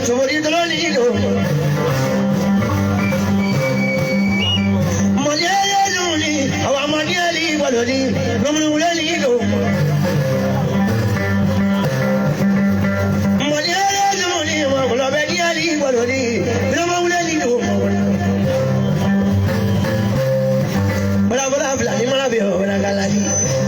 Somebody the Lolito. Malia Loli, our Maniali, Walodi, Romanulito. Malia Loli, Walabediali, Walodi, Romanulito. Bravo, Vladimir, Galati.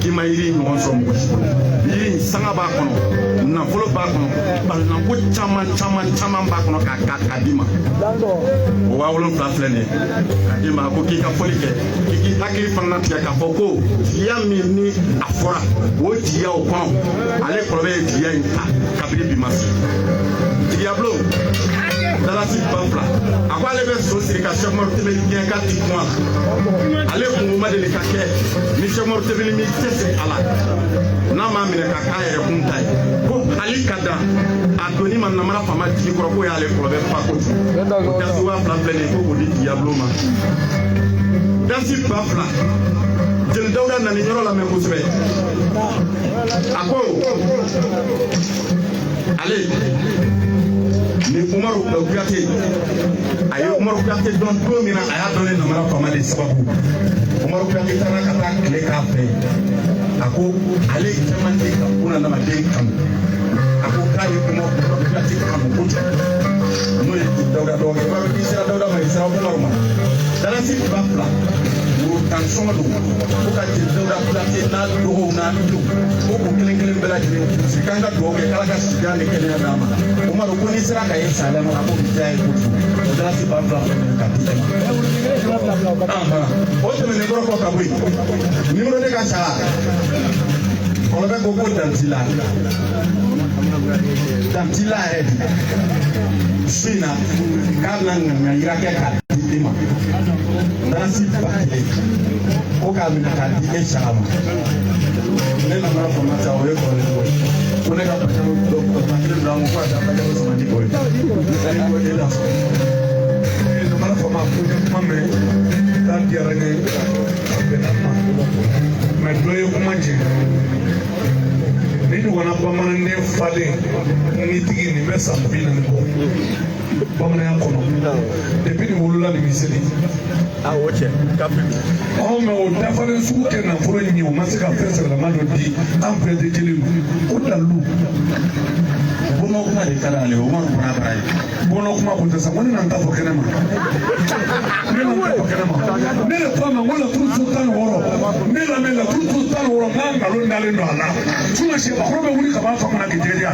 kima yiri ɲɔgɔn sɔrɔ mɔgɔ si yiri sanga b'a kɔnɔ nafolo b'a kɔnɔ balinako caman b'a kɔnɔ k'a di ma o 7,000 filɛ nin ye k'a di ma ko k'i ka fɔli kɛ k'i hakili fana tigɛ k'a fɔ ko jigiya min ni a fɔra o jigiya o kɔnɔ ale kɔrɔbɛ ye jigiya in ta kabini bi ma se jigiya bulon dalasi ban fila a ko ale bɛ so siri ka Cheikh Umaru Tebeli gɛn k'a ti kuma ale kungo ma deli ka kɛ ni Cheikh Umaru Tebeli mi cɛsiri a la n'a m'a minɛ ka k'a yɛrɛ kun ta ye ko hali ka dan a doni ma namara faama jigi kɔrɔ ko y'ale kɔrɔbɛ fa kojugu o dasi 2,000 filɛ nin ye ko k'o di jigiya bulon ma dasi 2,000 jeli Dawuda nani yɔrɔ lamɛn kosɛbɛ a ko ale ni Umaru Kuyate a ye Umaru Kuyate dɔn don min na a y'a dɔn ne namara faama de sababu Umaru Kuyate taara ka taa tile k'a fɛ a ko ale caman de ka bunadamaden kanu a ko k'a ye Umaru Kuyate kanu kojugu n'o ye Dawuda dɔgɔkɛ Umaru n'i sera Dawuda ma i sera Umaru ma dalasi 2,000 tan sɔngɔ don ko ka jeli Dawuda Kuyate n'a dɔgɔw n'a denw ko k'u kelen bɛɛ lajɛlen si kan ka dugawu kɛ Ala ka sijan ni kɛnɛya d'a ma Umaru ko n'i sera ka ye salama a ko bi diya ye kojugu o dalasi 2,000 ka di e ma o tɛmɛnen kɔrɔ kɔ ka bɔ yen numéro ne ka sara kɔrɔbɛ ko dantila yɛrɛ su in na k'a bɛna ŋaniya yira kɛ k'a di e ma dalasi 1,000 ko k'a minɛ k'a di e sara ma ne nana fama sa o ye kɔrɔlen ko ne ka bajalo bila mo ko a taa bajalo sama di o ye ko e la so nana fama ko kuma mɛn k'a diyara ne a bɛnna ma mɛ dɔ ye kuma jɛ ni ɲɔgɔnna bamananden falen ni tigi nin bɛ san 40 bɔ bamananya kɔnɔ depuis ni wolola nin misiri o cɛ mɛ o dafalen sugu kɛ nafolo ɲɛ o ma se ka fɛn sɛbɛlama dɔ di an fɛ tɛ kelen o dalilu bɔnɔ kuma de ka d'ale o ma bara bara ye bɔnɔ kuma kun tɛ sa ko ne na n ta fɔ kɛnɛ ma ne de ko a ma ko laturu so 16 ne lamɛn laturu so 16 n ka nkalon dalen don a la sinɔn sɛbakɔrɔ bɛ wuli ka b'a fa kɔnɔ k'i jɛgɛja a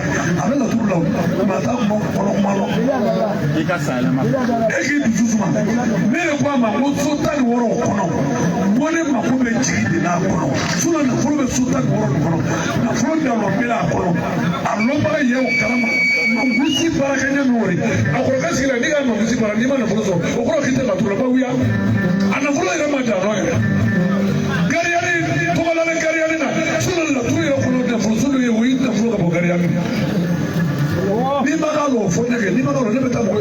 bɛ laturu la mɛ a t'a kuma kɔnɔ kuma lɔ i ka sa yɛlɛma e k'i dusu suma ne de ko a ma ko so 16 kɔnɔ ko ne mako bɛ jigin de n'a kɔnɔ sinɔn nafolo bɛ so 16 nin kɔnɔ nafolo dalɔ bɛ a kɔnɔ a lɔnbaga ye o kalama mamusi baarakɛɲɛ min o ye a kɔrɔkɛ sigila n'i ka mamusi baara n'i ma nafolo sɔrɔ o kɔrɔ k'i tɛ laturu la bawuya a nafolo yɛrɛ ma dan yɛrɛ gariyani tɔgɔlalen gariyani na sinɔn laturu yɛrɛ kɔnɔ nafoloso dɔ ye o y'i nafolo ka bɔ gariyani n'i ma k'a lɔ fɔ ɲɛgɛ n'i ma k'a lɔ ne bɛ taa mɔgɔ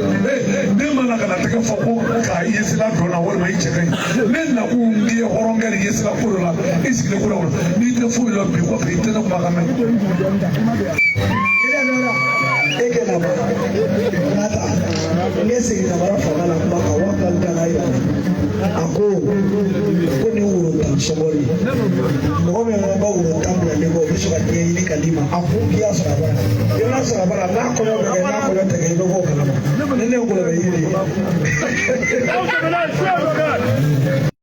ne ma na ka na tɛgɛ fɔ ko k'a ye sira dɔn na walima i cɛ ka ɲi ne nakun n'i ye hɔrɔnkɛ ni ye sira ko dɔ la i sigilen ko dɔ kɔnɔ n'i tɛ foyi la bi kɔfɛ i tɛ ne kuma ka mɛn. e kɛ na ba nata ne seginna bara fanga la kuma kan wa ka dala yi a ko ni woro tan sɔgɔli mɔgɔ min fana ka woro tan bila ne kɔ o bɛ se ka diɲɛ ɲini ka d'i ma a ko k'i y'a sɔrɔ a bara i n'a sɔrɔ a bara n'a kɔɲɔ bɛ kɛ n'a kɔɲɔ tɛ kɛ i bɛ bɔ o kalama ne ne kɔlɔ bɛ yiri ye.